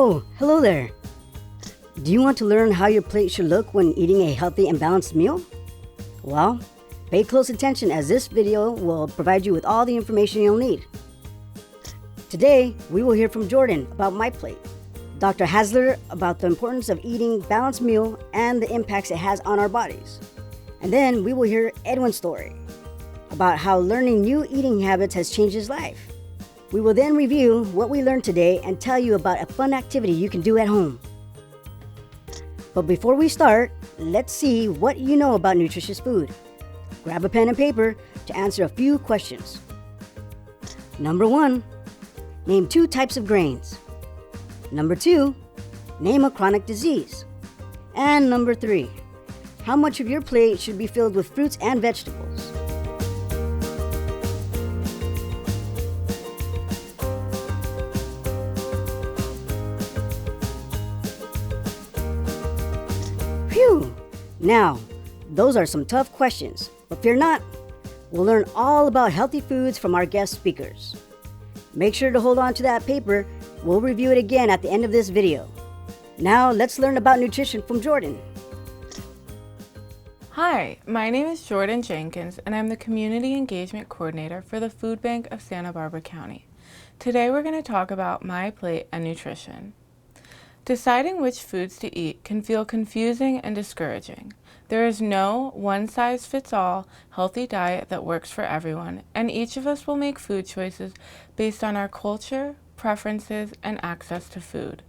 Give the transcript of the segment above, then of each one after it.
Oh, hello there. Do you want to learn how your plate should look when eating a healthy and balanced meal? Well, pay close attention as this video will provide you with all the information you'll need. Today, we will hear from Jordan about My Plate, Dr. Hasler about the importance of eating a balanced meal and the impacts it has on our bodies. And then we will hear Edwin's story about how learning new eating habits has changed his life. We will then review what we learned today and tell you about a fun activity you can do at home. But before we start, let's see what you know about nutritious food. Grab a pen and paper to answer a few questions. Number 1, name 2 types of grains. Number 2, name a chronic disease. And number 3, how much of your plate should be filled with fruits and vegetables? Phew! Now, those are some tough questions, but fear not. We'll learn all about healthy foods from our guest speakers. Make sure to hold on to that paper. We'll review it again at the end of this video. Now, let's learn about nutrition from Jordan. Hi, my name is Jordan Jenkins, and I'm the Community Engagement Coordinator for the Food Bank of Santa Barbara County. Today, we're going to talk about My Plate and nutrition. Deciding which foods to eat can feel confusing and discouraging. There is no one-size-fits-all healthy diet that works for everyone, and each of us will make food choices based on our culture, preferences, and access to food.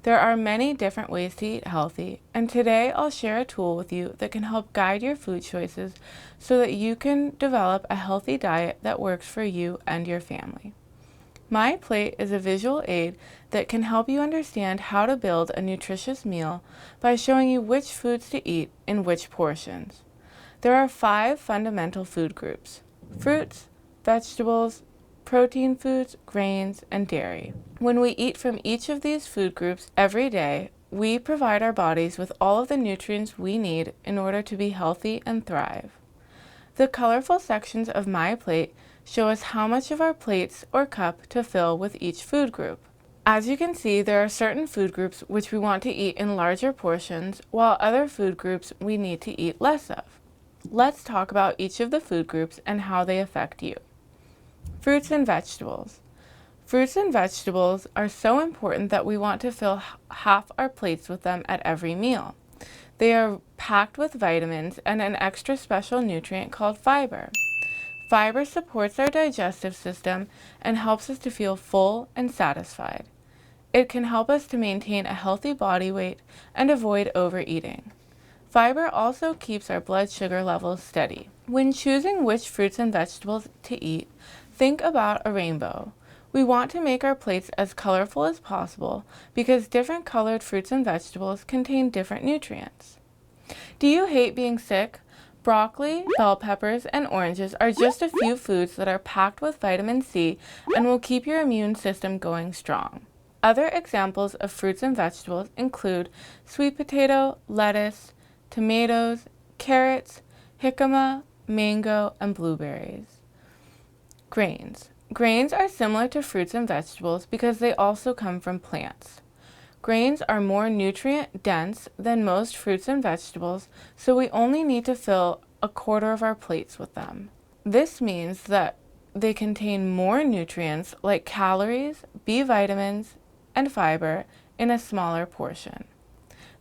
There are many different ways to eat healthy, and today I'll share a tool with you that can help guide your food choices so that you can develop a healthy diet that works for you and your family. My Plate is a visual aid that can help you understand how to build a nutritious meal by showing you which foods to eat in which portions. There are 5 fundamental food groups: fruits, vegetables, protein foods, grains, and dairy. When we eat from each of these food groups every day, we provide our bodies with all of the nutrients we need in order to be healthy and thrive. The colorful sections of My Plate show us how much of our plates or cup to fill with each food group. As you can see, there are certain food groups which we want to eat in larger portions, while other food groups we need to eat less of. Let's talk about each of the food groups and how they affect you. Fruits and vegetables. Fruits and vegetables are so important that we want to fill half our plates with them at every meal. They are packed with vitamins and an extra special nutrient called fiber. Fiber supports our digestive system and helps us to feel full and satisfied. It can help us to maintain a healthy body weight and avoid overeating. Fiber also keeps our blood sugar levels steady. When choosing which fruits and vegetables to eat, think about a rainbow. We want to make our plates as colorful as possible because different colored fruits and vegetables contain different nutrients. Do you hate being sick? Broccoli, bell peppers, and oranges are just a few foods that are packed with vitamin C and will keep your immune system going strong. Other examples of fruits and vegetables include sweet potato, lettuce, tomatoes, carrots, jicama, mango, and blueberries. Grains. Grains are similar to fruits and vegetables because they also come from plants. Grains are more nutrient dense than most fruits and vegetables, so we only need to fill a quarter of our plates with them. This means that they contain more nutrients like calories, B vitamins, and fiber in a smaller portion.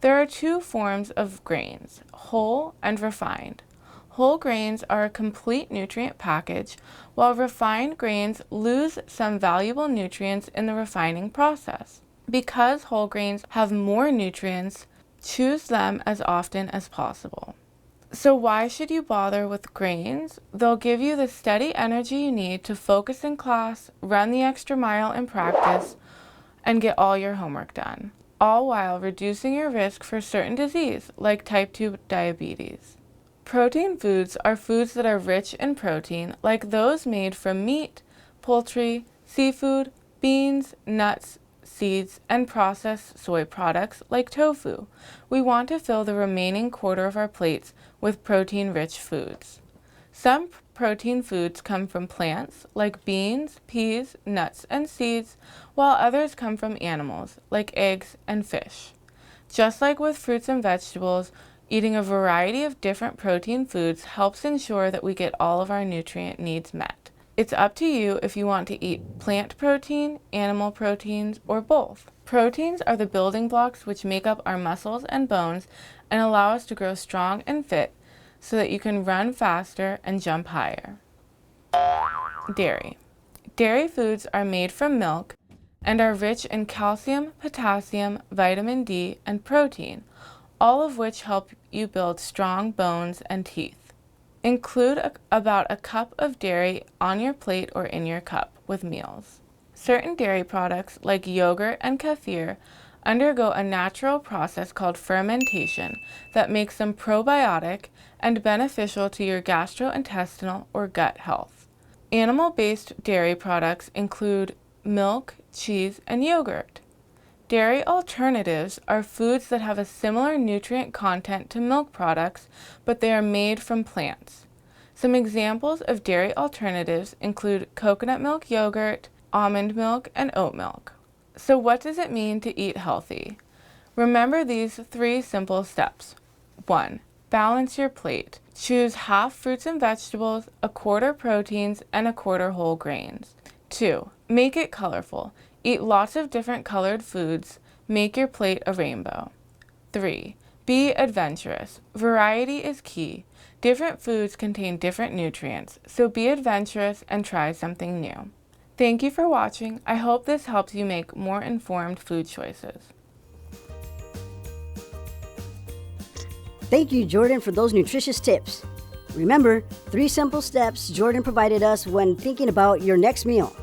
There are 2 forms of grains, whole and refined. Whole grains are a complete nutrient package, while refined grains lose some valuable nutrients in the refining process. Because whole grains have more nutrients, choose them as often as possible. So why should you bother with grains? They'll give you the steady energy you need to focus in class, run the extra mile in practice, and get all your homework done, all while reducing your risk for certain disease like type 2 diabetes. Protein foods are foods that are rich in protein, like those made from meat, poultry, seafood, beans, nuts, seeds, and processed soy products like tofu. We want to fill the remaining quarter of our plates with protein-rich foods. Some protein foods come from plants, like beans, peas, nuts, and seeds, while others come from animals, like eggs and fish. Just like with fruits and vegetables, eating a variety of different protein foods helps ensure that we get all of our nutrient needs met. It's up to you if you want to eat plant protein, animal proteins, or both. Proteins are the building blocks which make up our muscles and bones and allow us to grow strong and fit so that you can run faster and jump higher. Dairy. Dairy foods are made from milk and are rich in calcium, potassium, vitamin D, and protein, all of which help you build strong bones and teeth. Include about a cup of dairy on your plate or in your cup with meals. Certain dairy products, like yogurt and kefir, undergo a natural process called fermentation that makes them probiotic and beneficial to your gastrointestinal or gut health. Animal-based dairy products include milk, cheese, and yogurt. Dairy alternatives are foods that have a similar nutrient content to milk products, but they are made from plants. Some examples of dairy alternatives include coconut milk yogurt, almond milk, and oat milk. So what does it mean to eat healthy? Remember these 3 simple steps. 1. Balance your plate. Choose half fruits and vegetables, a quarter proteins, and a quarter whole grains. 2. Make it colorful. Eat lots of different colored foods. Make your plate a rainbow. 3. Be adventurous. Variety is key. Different foods contain different nutrients, so be adventurous and try something new. Thank you for watching. I hope this helps you make more informed food choices. Thank you, Jordan, for those nutritious tips. Remember, 3 simple steps Jordan provided us when thinking about your next meal.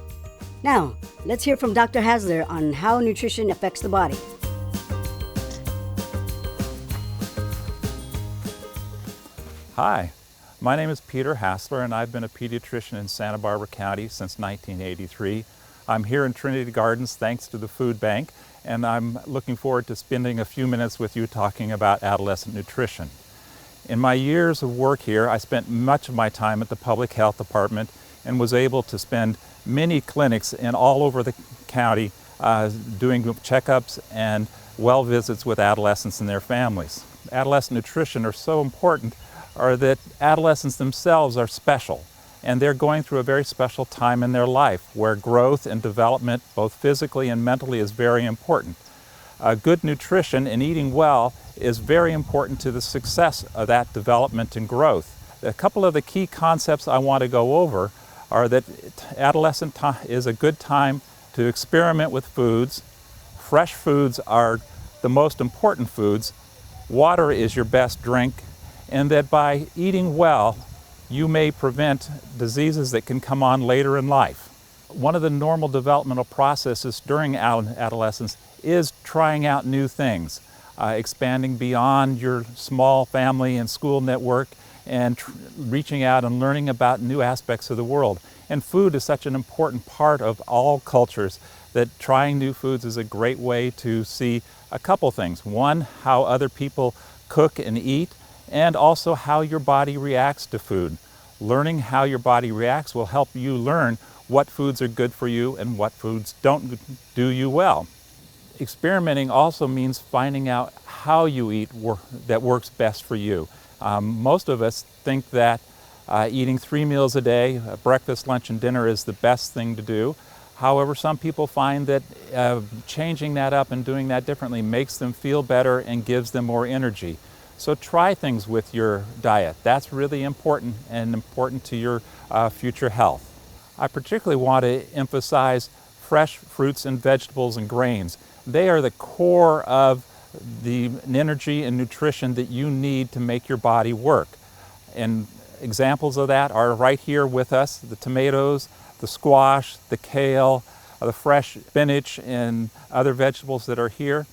Now, let's hear from Dr. Hasler on how nutrition affects the body. Hi, my name is Peter Hasler, and I've been a pediatrician in Santa Barbara County since 1983. I'm here in Trinity Gardens thanks to the food bank, and I'm looking forward to spending a few minutes with you talking about adolescent nutrition. In my years of work here, I spent much of my time at the public health department and was able to spend many clinics in all over the county doing checkups and well visits with adolescents and their families. Adolescent nutrition are so important are that adolescents themselves are special, and they're going through a very special time in their life where growth and development, both physically and mentally, is very important. Good nutrition and eating well is very important to the success of that development and growth. A couple of the key concepts I want to go over are that adolescent time is a good time to experiment with foods. Fresh foods are the most important foods. Water is your best drink, and that by eating well, you may prevent diseases that can come on later in life. One of the normal developmental processes during adolescence is trying out new things, expanding beyond your small family and school network, and reaching out and learning about new aspects of the world. And food is such an important part of all cultures that trying new foods is a great way to see a couple things. One, how other people cook and eat, and also how your body reacts to food. Learning how your body reacts will help you learn what foods are good for you and what foods don't do you well. Experimenting also means finding out how you eat that works best for you. Most of us think that eating 3 meals a day, breakfast, lunch, and dinner, is the best thing to do. However, some people find that changing that up and doing that differently makes them feel better and gives them more energy. So try things with your diet. That's really important and important to your future health. I particularly want to emphasize fresh fruits and vegetables and grains. They are the core of the energy and nutrition that you need to make your body work. And examples of that are right here with us: the tomatoes, the squash, the kale, the fresh spinach, and other vegetables that are here.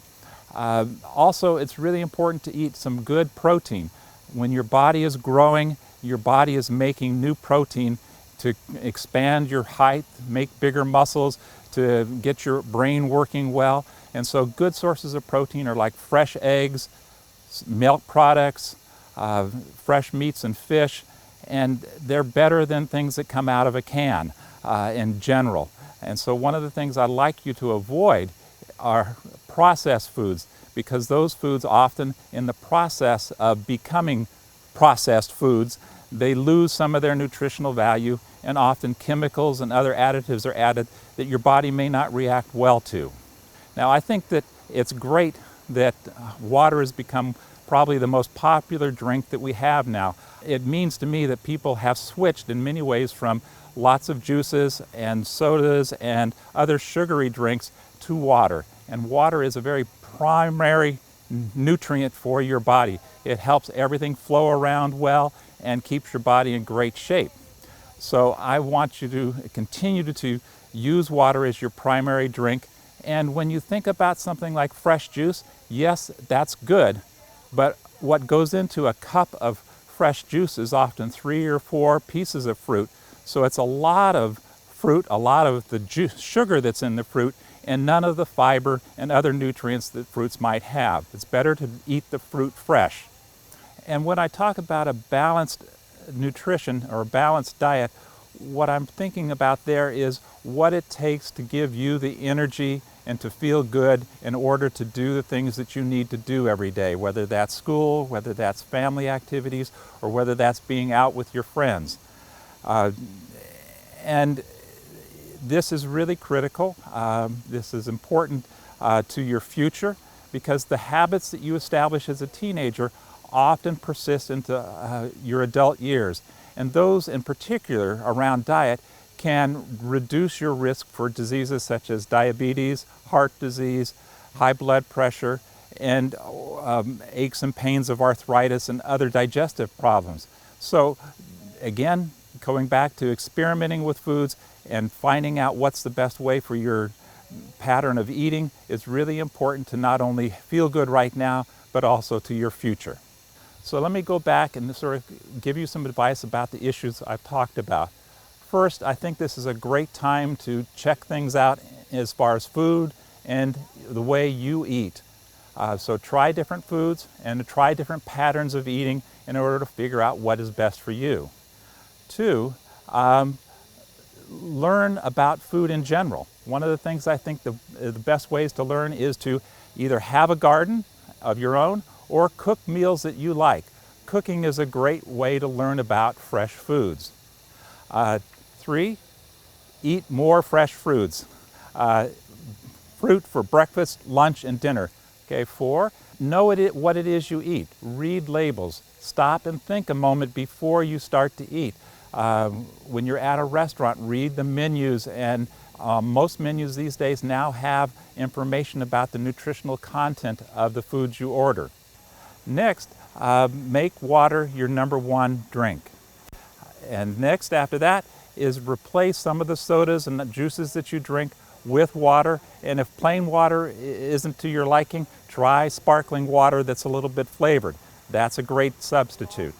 Also, it's really important to eat some good protein. When your body is growing, your body is making new protein to expand your height, make bigger muscles, to get your brain working well. And so good sources of protein are like fresh eggs, milk products, fresh meats and fish, and they're better than things that come out of a can in general. And so one of the things I'd like you to avoid are processed foods, because those foods often, in the process of becoming processed foods, they lose some of their nutritional value, and often chemicals and other additives are added that your body may not react well to. Now, I think that it's great that water has become probably the most popular drink that we have now. It means to me that people have switched in many ways from lots of juices and sodas and other sugary drinks to water. And water is a very primary nutrient for your body. It helps everything flow around well and keeps your body in great shape. So I want you to continue to use water as your primary drink. And when you think about something like fresh juice, yes, that's good, but what goes into a cup of fresh juice is often 3 or 4 pieces of fruit. So it's a lot of fruit, a lot of the sugar that's in the fruit, and none of the fiber and other nutrients that fruits might have. It's better to eat the fruit fresh. And when I talk about a balanced nutrition or a balanced diet, what I'm thinking about there is what it takes to give you the energy and to feel good in order to do the things that you need to do every day, whether that's school, whether that's family activities, or whether that's being out with your friends. And this is really critical. This is important to your future, because the habits that you establish as a teenager often persist into your adult years. And those in particular around diet can reduce your risk for diseases such as diabetes, heart disease, high blood pressure, and aches and pains of arthritis and other digestive problems. So again, going back to experimenting with foods and finding out what's the best way for your pattern of eating is really important to not only feel good right now, but also to your future. So let me go back and sort of give you some advice about the issues I've talked about. First, I think this is a great time to check things out as far as food and the way you eat. So try different foods and try different patterns of eating in order to figure out what is best for you. 2, learn about food in general. One of the things I think the best ways to learn is to either have a garden of your own or cook meals that you like. Cooking is a great way to learn about fresh foods. 3, eat more fresh fruits. Fruit for breakfast, lunch, and dinner. Okay, 4, know what it is you eat. Read labels. Stop and think a moment before you start to eat. When you're at a restaurant, read the menus, and most menus these days now have information about the nutritional content of the foods you order. Next, make water your #1 drink. And next after that is replace some of the sodas and the juices that you drink with water. And if plain water isn't to your liking, try sparkling water that's a little bit flavored. That's a great substitute.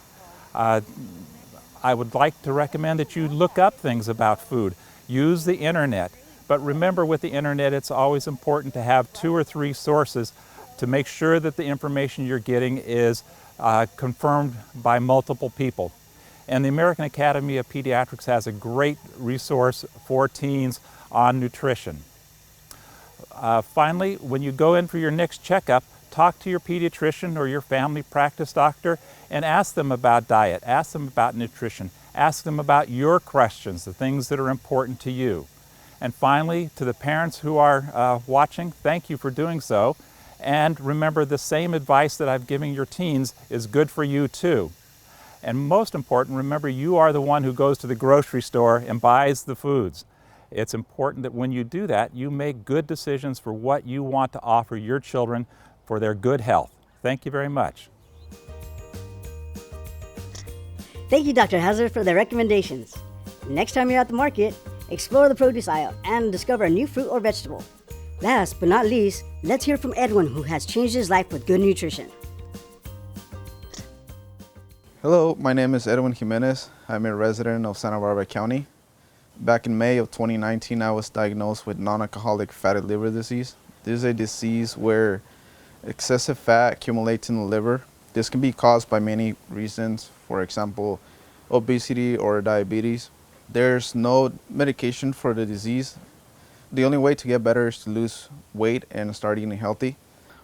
I would like to recommend that you look up things about food. Use the internet. But remember, with the internet, it's always important to have 2 or 3 sources to make sure that the information you're getting is confirmed by multiple people. And the American Academy of Pediatrics has a great resource for teens on nutrition. Finally, when you go in for your next checkup, talk to your pediatrician or your family practice doctor and ask them about diet, ask them about nutrition, ask them about your questions, the things that are important to you. And finally, to the parents who are watching, thank you for doing so. And remember, the same advice that I've given your teens is good for you too. And most important, remember, you are the one who goes to the grocery store and buys the foods. It's important that when you do that, you make good decisions for what you want to offer your children for their good health. Thank you very much. Thank you, Dr. Hasler, for the recommendations. Next time you're at the market, explore the produce aisle and discover a new fruit or vegetable. Last but not least, let's hear from Edwin, who has changed his life with good nutrition. Hello, my name is Edwin Jimenez. I'm a resident of Santa Barbara County. Back in May of 2019, I was diagnosed with non-alcoholic fatty liver disease. This is a disease where excessive fat accumulates in the liver. This can be caused by many reasons. For example, obesity, or diabetes. There's no medication for the disease. The only way to get better is to lose weight and start eating healthy.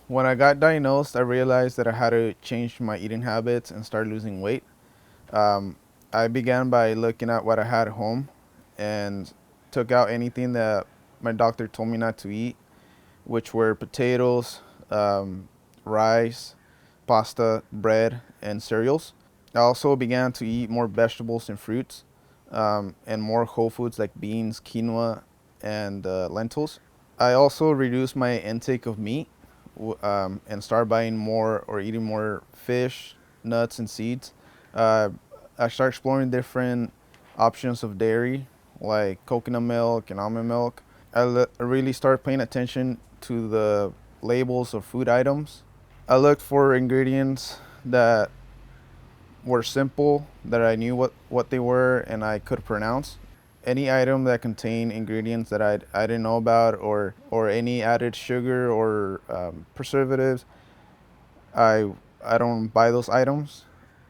When I got diagnosed, I realized that I had to change my eating habits and start losing weight. I began by looking at what I had at home and took out anything that my doctor told me not to eat, which were potatoes, rice, pasta, bread, and cereals. I also began to eat more vegetables and fruits, and more whole foods like beans, quinoa, and lentils. I also reduced my intake of meat and started buying more or eating more fish, nuts, and seeds. I started exploring different options of dairy like coconut milk and almond milk. I really started paying attention to the labels of food items. I looked for ingredients that were simple, that I knew what they were and I could pronounce. Any item that contained ingredients that I didn't know about, or any added sugar or preservatives, I don't buy those items.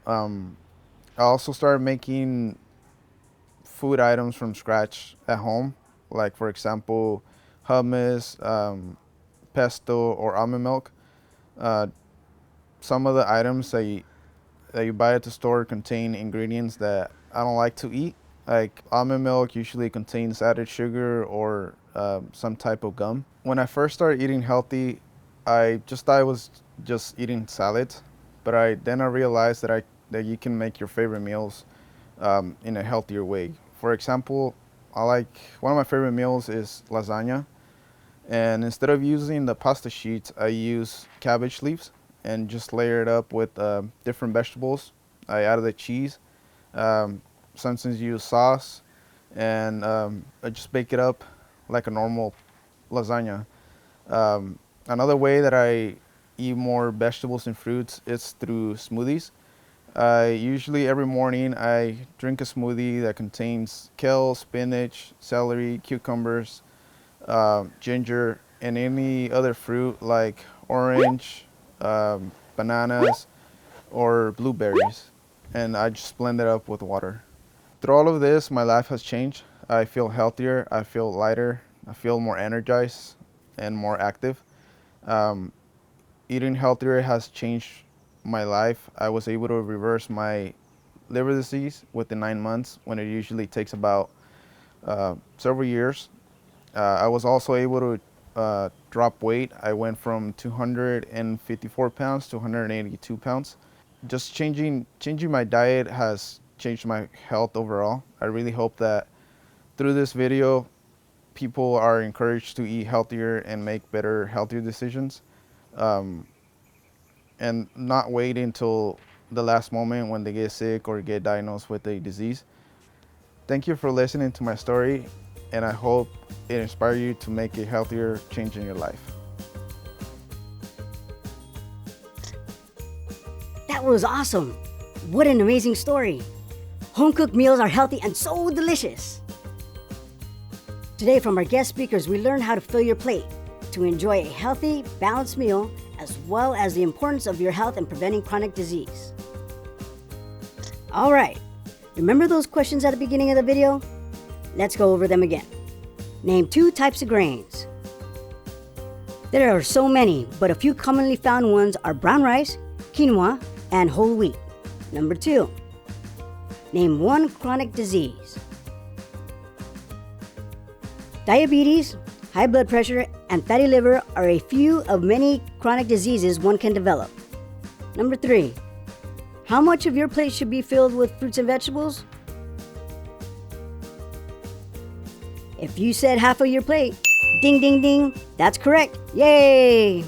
I also started making food items from scratch at home, like for example, hummus, pesto, or almond milk. Some of the items that you buy at the store contain ingredients that I don't like to eat. Like almond milk usually contains added sugar or some type of gum. When I first started eating healthy, I just thought I was just eating salads, but I realized that you can make your favorite meals in a healthier way. For example, one of my favorite meals is lasagna, and instead of using the pasta sheets, I use cabbage leaves and just layer it up with different vegetables. I added the cheese, sometimes use sauce, and I just bake it up like a normal lasagna. Another way that I eat more vegetables and fruits is through smoothies. Usually every morning I drink a smoothie that contains kale, spinach, celery, cucumbers, ginger, and any other fruit like orange, bananas, or blueberries. And I just blend it up with water. Through all of this, my life has changed. I feel healthier, I feel lighter, I feel more energized and more active. Eating healthier has changed my life. I was able to reverse my liver disease within 9 months, when it usually takes about several years. I was also able to drop weight. I went from 254 pounds to 182 pounds. Just changing my diet has changed my health overall. I really hope that through this video, people are encouraged to eat healthier and make better, healthier decisions. And not wait until the last moment when they get sick or get diagnosed with a disease. Thank you for listening to my story, and I hope it inspires you to make a healthier change in your life. That was awesome! What an amazing story! Home-cooked meals are healthy and so delicious! Today, from our guest speakers, we learned how to fill your plate to enjoy a healthy, balanced meal, as well as the importance of your health and preventing chronic disease. All right, remember those questions at the beginning of the video? Let's go over them again. Name 2 types of grains. There are so many, but a few commonly found ones are brown rice, quinoa, and whole wheat. Number 2, name 1 chronic disease. Diabetes, high blood pressure, and fatty liver are a few of many chronic diseases one can develop. Number 3, how much of your plate should be filled with fruits and vegetables? If you said half of your plate, ding, ding, ding, that's correct. Yay!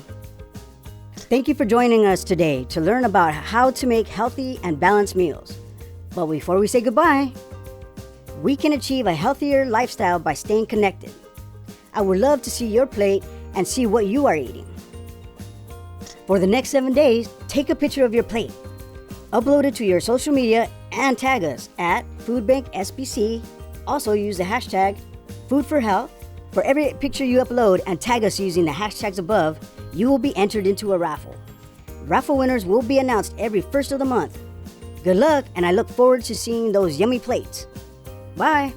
Thank you for joining us today to learn about how to make healthy and balanced meals. But before we say goodbye, we can achieve a healthier lifestyle by staying connected. I would love to see your plate and see what you are eating. For the next 7 days, take a picture of your plate, upload it to your social media, and tag us at FoodBankSBC. Also use the hashtag #FoodForHealth. For every picture you upload and tag us using the hashtags above, you will be entered into a raffle. Raffle winners will be announced every first of the month. Good luck, and I look forward to seeing those yummy plates. Bye.